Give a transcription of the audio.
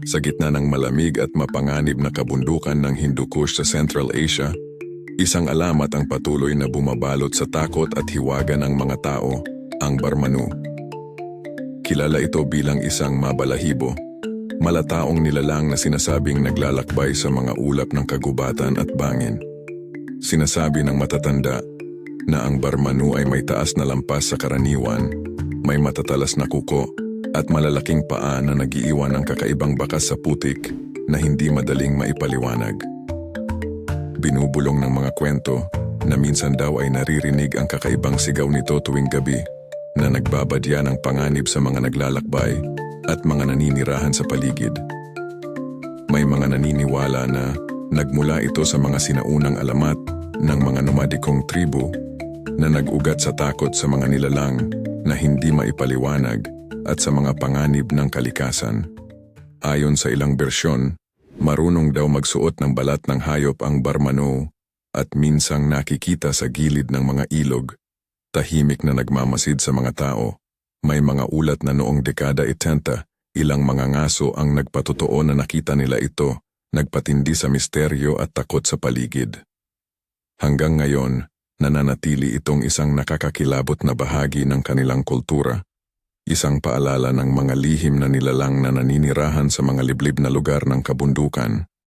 Sa gitna ng malamig at mapanganib na kabundukan ng Hindu Kush sa Central Asia, isang alamat ang patuloy na bumabalot sa takot at hiwaga ng mga tao, ang Barmanu. Kilala ito bilang isang mabalahibo, malataong nilalang na sinasabing naglalakbay sa mga ulap ng kagubatan at bangin. Sinasabi ng matatanda na ang Barmanu ay may taas na lampas sa karaniwan, may matatalas na kuko, at malalaking paa na nagiiwan ng kakaibang bakas sa putik na hindi madaling maipaliwanag. Binubulong ng mga kwento na minsan daw ay naririnig ang kakaibang sigaw nito tuwing gabi na nagbabadya ng panganib sa mga naglalakbay at mga naninirahan sa paligid. May mga naniniwala na nagmula ito sa mga sinaunang alamat ng mga nomadikong tribu na nag-ugat sa takot sa mga nilalang na hindi maipaliwanag at sa mga panganib ng kalikasan. Ayon sa ilang bersyon, marunong daw magsuot ng balat ng hayop ang Barmanu at minsang nakikita sa gilid ng mga ilog, tahimik na nagmamasid sa mga tao. May mga ulat na noong dekada 80, ilang mga ngaso ang nagpatotoo na nakita nila ito, nagpatindi sa misteryo at takot sa paligid. Hanggang ngayon, nananatili itong isang nakakakilabot na bahagi ng kanilang kultura. Isang paalala ng mga lihim na nilalang na naninirahan sa mga liblib na lugar ng kabundukan.